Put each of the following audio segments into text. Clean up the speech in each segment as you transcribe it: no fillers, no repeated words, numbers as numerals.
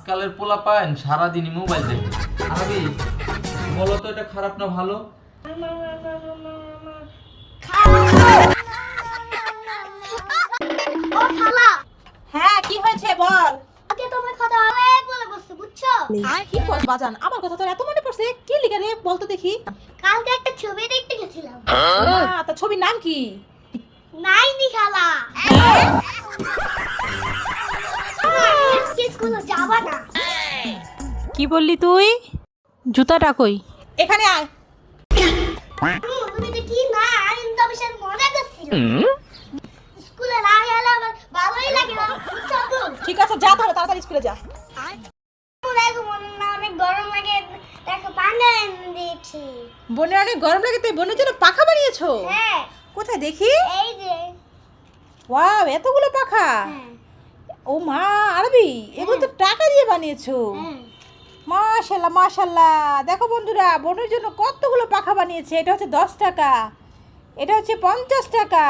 আজকালের পোলাপান সারাদিনই মোবাইল দেখে। আরে বলো তো এটা খারাপ না ভালো? ও খালা, হ্যাঁ কি হয়েছে বল। আগে তোমার কথা অনেক বলে বসছে বুঝছো? কি কস বাজান, আমার কথা তোর এত মনে পড়ছে, কি লিখা রে বলতো দেখি। কালকে একটা ছবি দেখতে গেছিলাম। তা ছবির নাম কি? নাইনি খালা। আজকে স্কুলে যাবা না? কি বললি তুই? জুতাটা কই? এখানে আয়। তুমি তো কি না, আমি তো বিশাল মজা করছিল। স্কুলে না গেলে আমার ভালোই লাগে না বুঝছো তো? ঠিক আছে যা, তাহলে তাড়াতাড়ি স্কুলে যা। দেখো মনে না অনেক গরম লাগে, দেখো পাঙ্গা দিয়েছি। বোনের অনেক গরম লাগে, তুই বোনের জন্য পাখা বানিয়েছো? হ্যাঁ, কোথায় দেখি? এই যে। ওয়াও, এতগুলো পাখা। হ্যাঁ, ও মা আরবি, এগুলো তো টাকা দিয়ে বানিয়েছো। হ্যাঁ। মাশাল্লাহ মাশাল্লাহ। দেখো বন্ধুরা, বোনের জন্য কতগুলো পাখা বানিয়েছে। এটা হচ্ছে 10 টাকা, এটা হচ্ছে 50 টাকা,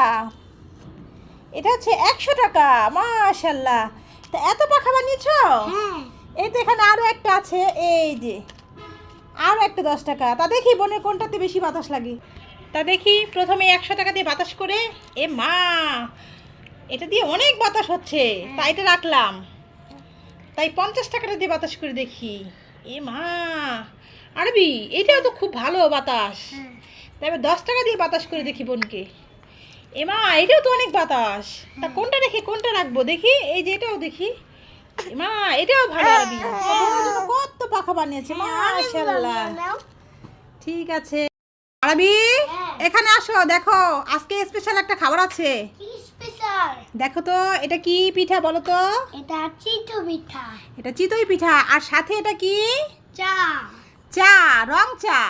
এটা হচ্ছে 100 টাকা। মাশাল্লাহ, তা এত পাখা বানিয়েছো? হ্যাঁ। এই তো এখানে আরও একটা আছে, এই যে আরও একটা 10 টাকা। তা দেখি বোনের কোনটাতে বেশি বাতাস লাগে। তা দেখি প্রথমে 100 টাকা দিয়ে বাতাস করে, এ মা এটা দিয়ে অনেক বাতাস হচ্ছে, তাই এটা রাখলাম। তাই 50 টাকাটা দিয়ে বাতাস করে দেখি। এ মা আরবি, এটাও তো খুব ভালো বাতাস। তারপর 10 টাকা দিয়ে বাতাস করে দেখি বোনকে। এ মা এটাও তো অনেক বাতাস। তা কোনটা রেখে কোনটা রাখবো দেখি। এই যে এটাও দেখি। এ মা এটাও ভালো আরবি। বোনের জন্য কত পাখা বানিয়েছে মাশাআল্লাহ। ঠিক আছে আরবি, এখানে আসো, দেখো আজকে স্পেশাল একটা খাবার আছে। কি স্পেশাল? দেখো তো এটা কি পিঠা বলো তো? এটা চিতই পিঠা। এটা চিতই পিঠা, আর সাথে এটা কি? চা। চা, রং চা।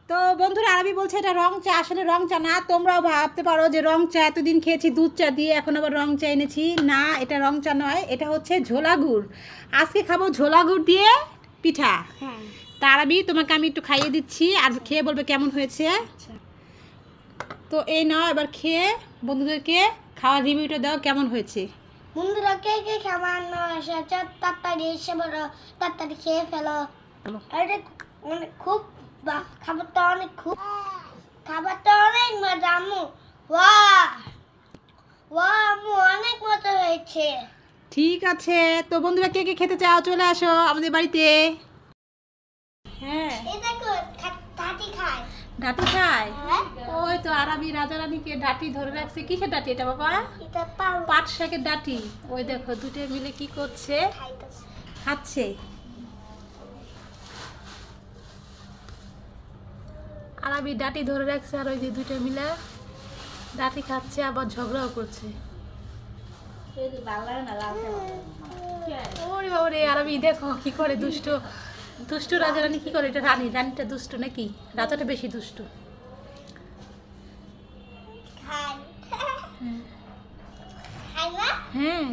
তো বন্ধুরা আরবি বলছে এটা রং চা, আসলে রং চা না। তোমরাও ভাবতে পারো যে রং চা, এতদিন খেয়েছি দুধ চা দিয়ে, এখন আবার রং চা এনেছি। না, এটা রং চা নয়, এটা হচ্ছে ঝোলা গুড়। আজকে খাবো ঝোলা গুড় দিয়ে পিঠা। হ্যাঁ। তা আরবি তোমাকে আমি একটু খাইয়ে দিচ্ছি, আর খেয়ে বলবে কেমন হয়েছে। তো এই নাও, এবার খেয়ে বন্ধুদেরকে খাওয়ার রিভিউটা দাও কেমন হয়েছে। বন্ধুরা কে কে সামান্য এসেছে তাড়াতাড়ি এসে বলো, তাড়াতাড়ি খেয়ে ফেলো। এটা অনেক খুব খাবারটা অনেক খুব খাবারটা অনেক মজা আম্মু। ওয়াহ ওয়াহ আম্মু, অনেক মজা হয়েছে। ঠিক আছে, তো বন্ধুরা কে কে খেতে চাও চলে আসো আমাদের বাড়িতে। হ্যাঁ, এই দেখো কাটি খায়। ডাটি খায়। হ্যাঁ, ওই তো আরবি রাজা রানীকে ডাটি ধরে রাখছে। কিসের ডাটি এটা বাবা? এটা পাও পাট শাকের ডাটি। ওই দেখো দুটো মিলে কি করছে, খাইতেছে। খাচ্ছে। আরবি ডাটি ধরে রাখছে, আর ওই যে দুটো মিলে ডাটি খাচ্ছে, আবার ঝগড়াও করছে। ওরে বাবারে, আরবি দেখো কি করে, দুষ্ট দুষ্ট রাজা রানী কি করে। এটা রানী, রানীটা দুষ্ট নাকি? রাজাটা বেশি দুষ্ট। খায় খায় না? হ্যাঁ